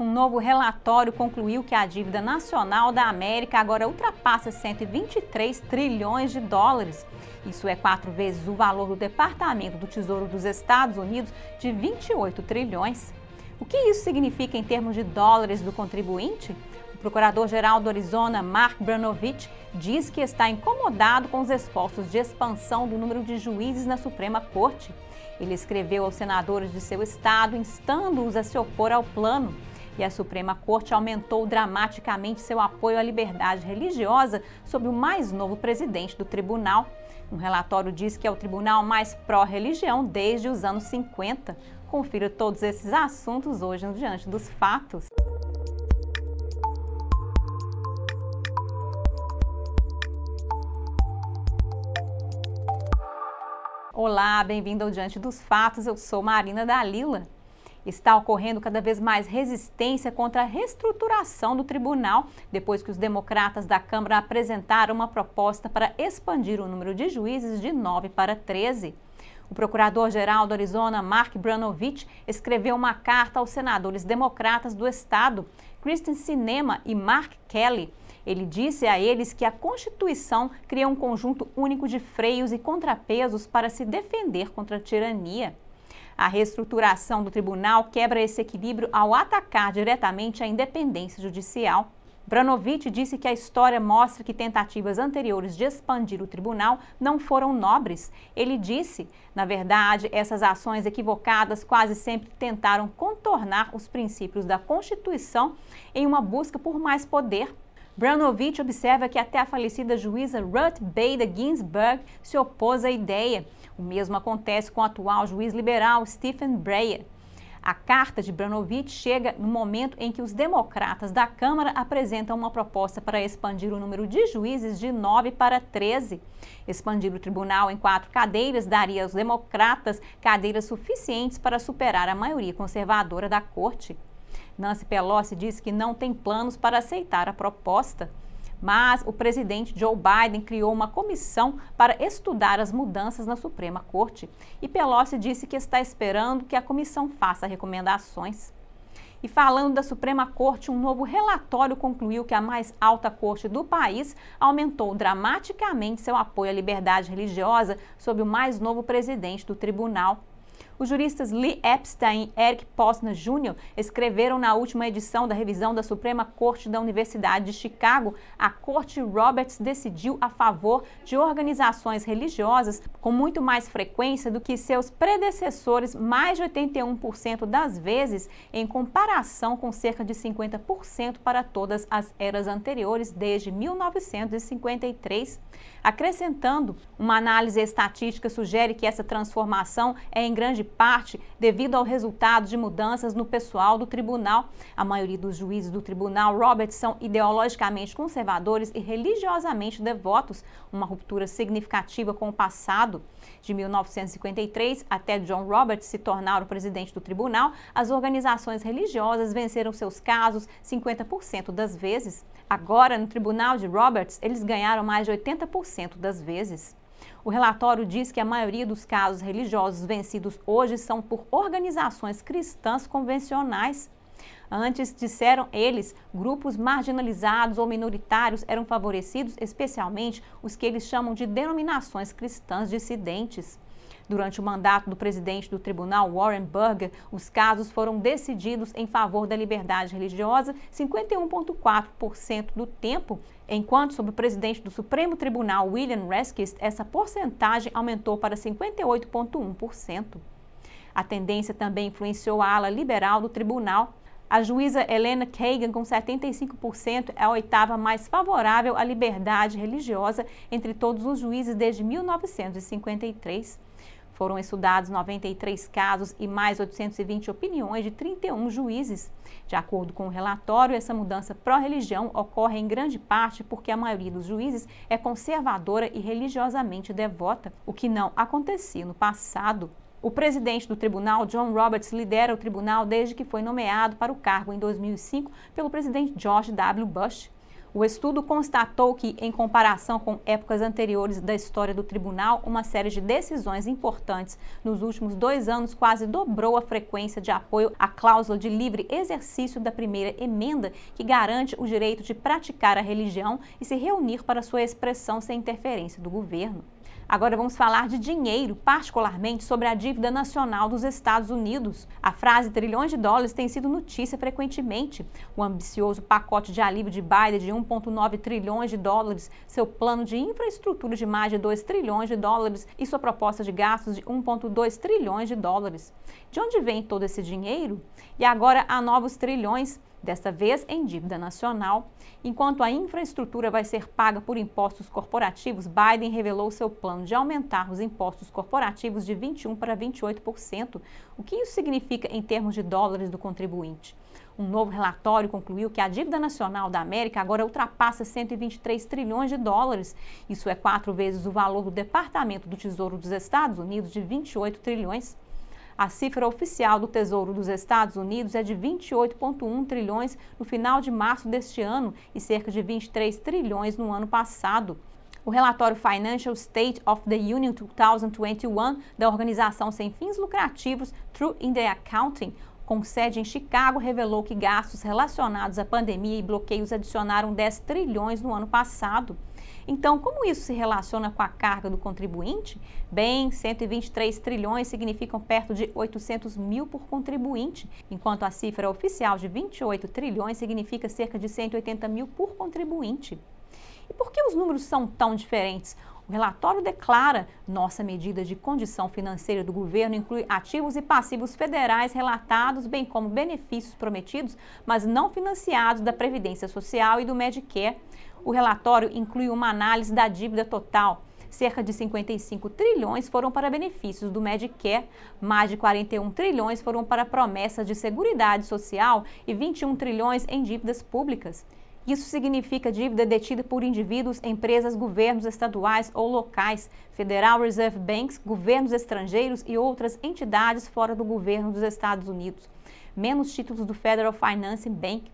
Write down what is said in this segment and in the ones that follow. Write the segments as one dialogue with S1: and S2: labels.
S1: Um novo relatório concluiu que a dívida nacional da América agora ultrapassa 123 trilhões de dólares. Isso é 4 vezes o valor do Departamento do Tesouro dos Estados Unidos, de 28 trilhões. O que isso significa em termos de dólares do contribuinte? O procurador-geral do Arizona, Mark Brnovich, diz que está incomodado com os esforços de expansão do número de juízes na Suprema Corte. Ele escreveu aos senadores de seu estado, instando-os a se opor ao plano. E a Suprema Corte aumentou dramaticamente seu apoio à liberdade religiosa sob o mais novo presidente do tribunal. Um relatório diz que é o tribunal mais pró-religião desde os anos 50. Confira todos esses assuntos hoje no Diante dos Fatos. Olá, bem-vindo ao Diante dos Fatos, eu sou Marina Dalila. Está ocorrendo cada vez mais resistência contra a reestruturação do tribunal, depois que os democratas da Câmara apresentaram uma proposta para expandir o número de juízes de 9 para 13. O procurador-geral do Arizona, Mark Brnovich, escreveu uma carta aos senadores democratas do estado, Kyrsten Sinema e Mark Kelly. Ele disse a eles que a Constituição cria um conjunto único de freios e contrapesos para se defender contra a tirania. A reestruturação do tribunal quebra esse equilíbrio ao atacar diretamente a independência judicial. Brnovich disse que a história mostra que tentativas anteriores de expandir o tribunal não foram nobres. Ele disse, na verdade, essas ações equivocadas quase sempre tentaram contornar os princípios da Constituição em uma busca por mais poder. Brnovich observa que até a falecida juíza Ruth Bader Ginsburg se opôs à ideia. O mesmo acontece com o atual juiz liberal Stephen Breyer. A carta de Brnovich chega no momento em que os democratas da Câmara apresentam uma proposta para expandir o número de juízes de 9 para 13. Expandir o tribunal em 4 cadeiras daria aos democratas cadeiras suficientes para superar a maioria conservadora da Corte. Nancy Pelosi disse que não tem planos para aceitar a proposta. Mas o presidente Joe Biden criou uma comissão para estudar as mudanças na Suprema Corte. E Pelosi disse que está esperando que a comissão faça recomendações. E falando da Suprema Corte, um novo relatório concluiu que a mais alta corte do país aumentou dramaticamente seu apoio à liberdade religiosa sob o mais novo presidente do tribunal. Os juristas Lee Epstein e Eric Posner Jr. escreveram na última edição da revisão da Suprema Corte da Universidade de Chicago, a Corte Roberts decidiu a favor de organizações religiosas com muito mais frequência do que seus predecessores, mais de 81% das vezes, em comparação com cerca de 50% para todas as eras anteriores desde 1953. Acrescentando, uma análise estatística sugere que essa transformação é em grande parte devido ao resultado de mudanças no pessoal do tribunal. A maioria dos juízes do tribunal Roberts são ideologicamente conservadores e religiosamente devotos, uma ruptura significativa com o passado. De 1953 até John Roberts se tornar o presidente do tribunal, as organizações religiosas venceram seus casos 50% das vezes. Agora, no tribunal de Roberts, eles ganharam mais de 80% das vezes. O relatório diz que a maioria dos casos religiosos vencidos hoje são por organizações cristãs convencionais. Antes, disseram eles, grupos marginalizados ou minoritários eram favorecidos, especialmente os que eles chamam de denominações cristãs dissidentes. Durante o mandato do presidente do tribunal, Warren Burger, os casos foram decididos em favor da liberdade religiosa 51,4% do tempo, enquanto sob o presidente do Supremo Tribunal, William Rehnquist, essa porcentagem aumentou para 58,1%. A tendência também influenciou a ala liberal do tribunal. A juíza Elena Kagan, com 75%, é a oitava mais favorável à liberdade religiosa entre todos os juízes desde 1953. Foram estudados 93 casos e mais 820 opiniões de 31 juízes. De acordo com o relatório, essa mudança pró-religião ocorre em grande parte porque a maioria dos juízes é conservadora e religiosamente devota, o que não acontecia no passado. O presidente do tribunal, John Roberts, lidera o tribunal desde que foi nomeado para o cargo em 2005 pelo presidente George W. Bush. O estudo constatou que, em comparação com épocas anteriores da história do tribunal, uma série de decisões importantes nos últimos 2 anos quase dobrou a frequência de apoio à cláusula de livre exercício da primeira emenda, que garante o direito de praticar a religião e se reunir para sua expressão sem interferência do governo. Agora vamos falar de dinheiro, particularmente sobre a dívida nacional dos Estados Unidos. A frase trilhões de dólares tem sido notícia frequentemente. O ambicioso pacote de alívio de Biden de 1,9 trilhões de dólares, seu plano de infraestrutura de mais de 2 trilhões de dólares e sua proposta de gastos de 1,2 trilhões de dólares. De onde vem todo esse dinheiro? E agora há novos trilhões, desta vez em dívida nacional. Enquanto a infraestrutura vai ser paga por impostos corporativos, Biden revelou seu plano de aumentar os impostos corporativos de 21% para 28%. O que isso significa em termos de dólares do contribuinte? Um novo relatório concluiu que a dívida nacional da América agora ultrapassa 123 trilhões de dólares. Isso é 4 vezes o valor do Departamento do Tesouro dos Estados Unidos, de 28 trilhões. A cifra oficial do Tesouro dos Estados Unidos é de 28,1 trilhões no final de março deste ano e cerca de 23 trilhões no ano passado. O relatório Financial State of the Union 2021 da organização sem fins lucrativos Truth in the Accounting, com sede em Chicago, revelou que gastos relacionados à pandemia e bloqueios adicionaram 10 trilhões no ano passado. Então, como isso se relaciona com a carga do contribuinte? Bem, 123 trilhões significam perto de 800 mil por contribuinte, enquanto a cifra oficial de 28 trilhões significa cerca de 180 mil por contribuinte. E por que os números são tão diferentes? O relatório declara: nossa medida de condição financeira do governo inclui ativos e passivos federais relatados, bem como benefícios prometidos, mas não financiados da Previdência Social e do Medicare. O relatório inclui uma análise da dívida total. Cerca de 55 trilhões foram para benefícios do Medicare, mais de 41 trilhões foram para promessas de seguridade social e 21 trilhões em dívidas públicas. Isso significa dívida detida por indivíduos, empresas, governos estaduais ou locais, Federal Reserve Banks, governos estrangeiros e outras entidades fora do governo dos Estados Unidos. Menos títulos do Federal Financing Bank.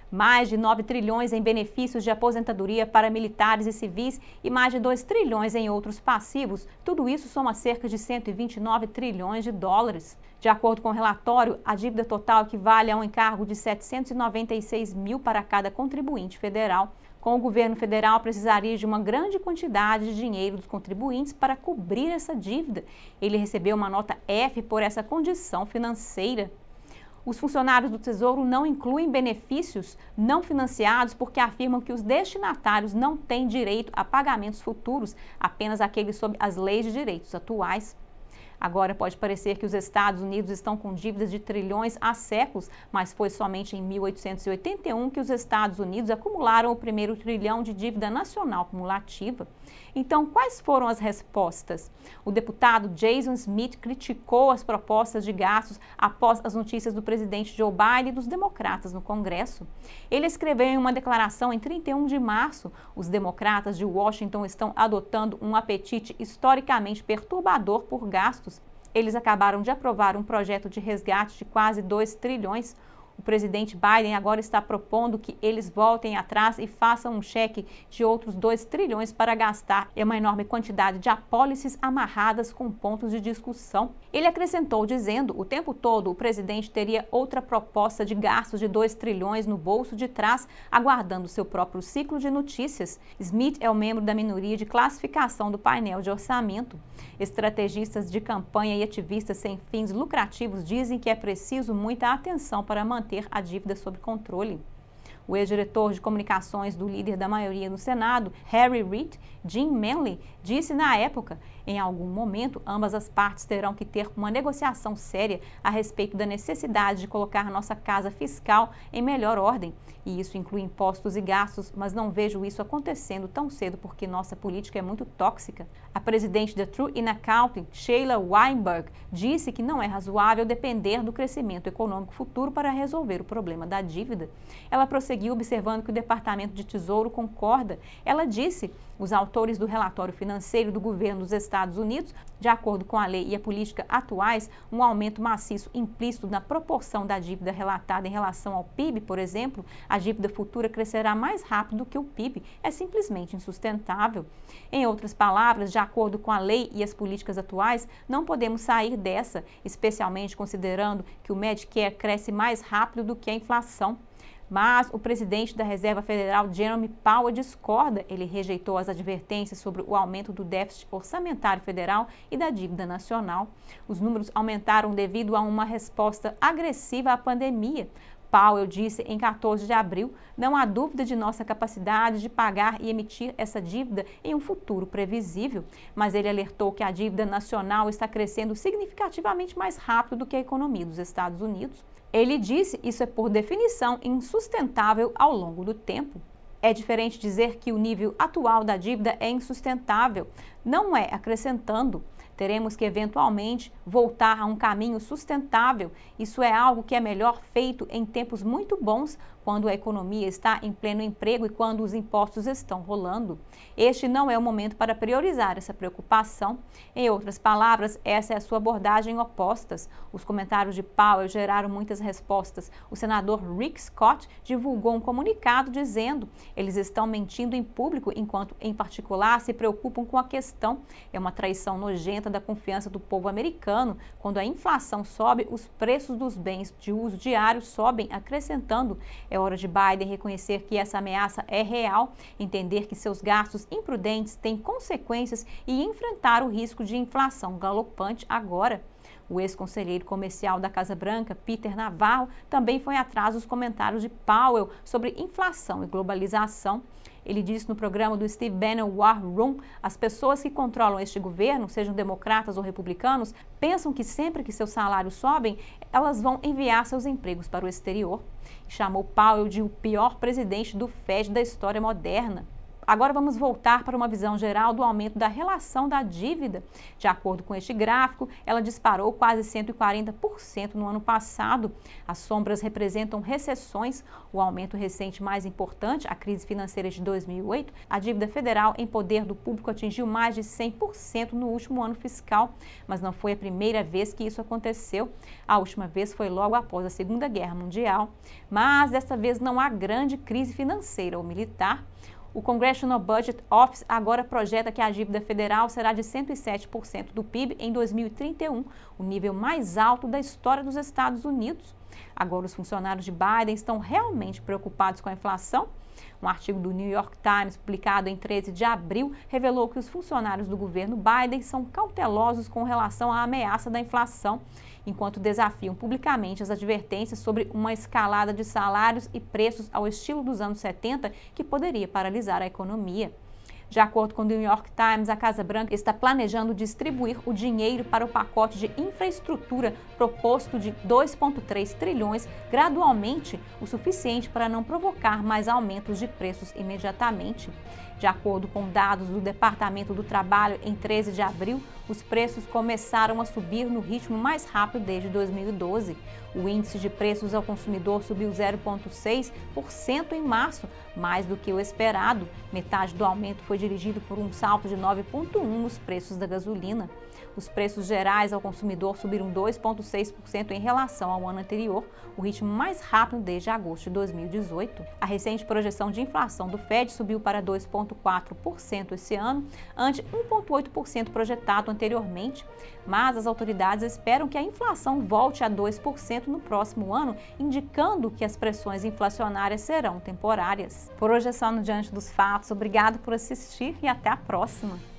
S1: Mais de 9 trilhões em benefícios de aposentadoria para militares e civis e mais de 2 trilhões em outros passivos. Tudo isso soma cerca de 129 trilhões de dólares. De acordo com o relatório, a dívida total equivale a um encargo de 796 mil para cada contribuinte federal. Com o governo federal, precisaria de uma grande quantidade de dinheiro dos contribuintes para cobrir essa dívida. Ele recebeu uma nota F por essa condição financeira. Os funcionários do Tesouro não incluem benefícios não financiados porque afirmam que os destinatários não têm direito a pagamentos futuros, apenas aqueles sob as leis de direitos atuais. Agora pode parecer que os Estados Unidos estão com dívidas de trilhões há séculos, mas foi somente em 1881 que os Estados Unidos acumularam o primeiro trilhão de dívida nacional cumulativa. Então, quais foram as respostas? O deputado Jason Smith criticou as propostas de gastos após as notícias do presidente Joe Biden e dos democratas no Congresso. Ele escreveu em uma declaração em 31 de março: os democratas de Washington estão adotando um apetite historicamente perturbador por gastos. Eles acabaram de aprovar um projeto de resgate de quase 2 trilhões. O presidente Biden agora está propondo que eles voltem atrás e façam um cheque de outros 2 trilhões para gastar em uma enorme quantidade de apólices amarradas com pontos de discussão. Ele acrescentou dizendo: o tempo todo o presidente teria outra proposta de gastos de 2 trilhões no bolso de trás, aguardando seu próprio ciclo de notícias. Smith é o membro da minoria de classificação do painel de orçamento. Estrategistas de campanha e ativistas sem fins lucrativos dizem que é preciso muita atenção para manter a dívida sob controle. O ex-diretor de comunicações do líder da maioria no Senado, Harry Reid, Jim Manley, disse na época: em algum momento, ambas as partes terão que ter uma negociação séria a respeito da necessidade de colocar nossa casa fiscal em melhor ordem. E isso inclui impostos e gastos, mas não vejo isso acontecendo tão cedo porque nossa política é muito tóxica. A presidente da Truth in Accounting, Sheila Weinberg, disse que não é razoável depender do crescimento econômico futuro para resolver o problema da dívida. Ela prosseguiu seguiu observando que o Departamento de Tesouro concorda. Ela disse: os autores do relatório financeiro do governo dos Estados Unidos, de acordo com a lei e a política atuais, um aumento maciço implícito na proporção da dívida relatada em relação ao PIB, por exemplo, a dívida futura crescerá mais rápido do que o PIB. É simplesmente insustentável. Em outras palavras, de acordo com a lei e as políticas atuais, não podemos sair dessa, especialmente considerando que o Medicare cresce mais rápido do que a inflação. Mas o presidente da Reserva Federal, Jerome Powell, discorda. Ele rejeitou as advertências sobre o aumento do déficit orçamentário federal e da dívida nacional. Os números aumentaram devido a uma resposta agressiva à pandemia. Powell disse em 14 de abril: não há dúvida de nossa capacidade de pagar e emitir essa dívida em um futuro previsível, mas ele alertou que a dívida nacional está crescendo significativamente mais rápido do que a economia dos Estados Unidos. Ele disse: isso é por definição insustentável ao longo do tempo. É diferente dizer que o nível atual da dívida é insustentável. Não é, acrescentando. Teremos que eventualmente voltar a um caminho sustentável. Isso é algo que é melhor feito em tempos muito bons, quando a economia está em pleno emprego e quando os impostos estão rolando. Este não é o momento para priorizar essa preocupação. Em outras palavras, essa é a sua abordagem opostas. Os comentários de Powell geraram muitas respostas. O senador Rick Scott divulgou um comunicado dizendo: eles estão mentindo em público, enquanto em particular se preocupam com a questão. É uma traição nojenta da confiança do povo americano. Quando a inflação sobe, os preços dos bens de uso diário sobem, acrescentando: é hora de Biden reconhecer que essa ameaça é real, entender que seus gastos imprudentes têm consequências e enfrentar o risco de inflação galopante agora. O ex-conselheiro comercial da Casa Branca, Peter Navarro, também foi atrás dos comentários de Powell sobre inflação e globalização. Ele disse no programa do Steve Bannon War Room: as pessoas que controlam este governo, sejam democratas ou republicanos, pensam que sempre que seus salários sobem, elas vão enviar seus empregos para o exterior. Chamou Powell de o pior presidente do Fed da história moderna. Agora vamos voltar para uma visão geral do aumento da relação da dívida. De acordo com este gráfico, ela disparou quase 140% no ano passado. As sombras representam recessões. O aumento recente mais importante, a crise financeira de 2008, a dívida federal em poder do público atingiu mais de 100% no último ano fiscal. Mas não foi a primeira vez que isso aconteceu. A última vez foi logo após a Segunda Guerra Mundial. Mas dessa vez não há grande crise financeira ou militar. O Congressional Budget Office agora projeta que a dívida federal será de 107% do PIB em 2031, o nível mais alto da história dos Estados Unidos. Agora, os funcionários de Biden estão realmente preocupados com a inflação? Um artigo do New York Times, publicado em 13 de abril, revelou que os funcionários do governo Biden são cautelosos com relação à ameaça da inflação, enquanto desafiam publicamente as advertências sobre uma escalada de salários e preços ao estilo dos anos 70 que poderia paralisar a economia. De acordo com o New York Times, a Casa Branca está planejando distribuir o dinheiro para o pacote de infraestrutura proposto de 2,3 trilhões gradualmente, o suficiente para não provocar mais aumentos de preços imediatamente. De acordo com dados do Departamento do Trabalho, em 13 de abril, os preços começaram a subir no ritmo mais rápido desde 2012. O índice de preços ao consumidor subiu 0,6% em março, mais do que o esperado. Metade do aumento foi dirigido por um salto de 9,1% nos preços da gasolina. Os preços gerais ao consumidor subiram 2,6% em relação ao ano anterior, o ritmo mais rápido desde agosto de 2018. A recente projeção de inflação do Fed subiu para 2,4% esse ano, ante 1,8% projetado anteriormente, mas as autoridades esperam que a inflação volte a 2% no próximo ano, indicando que as pressões inflacionárias serão temporárias. Por hoje é só no Diante dos Fatos. Obrigado por assistir e até a próxima!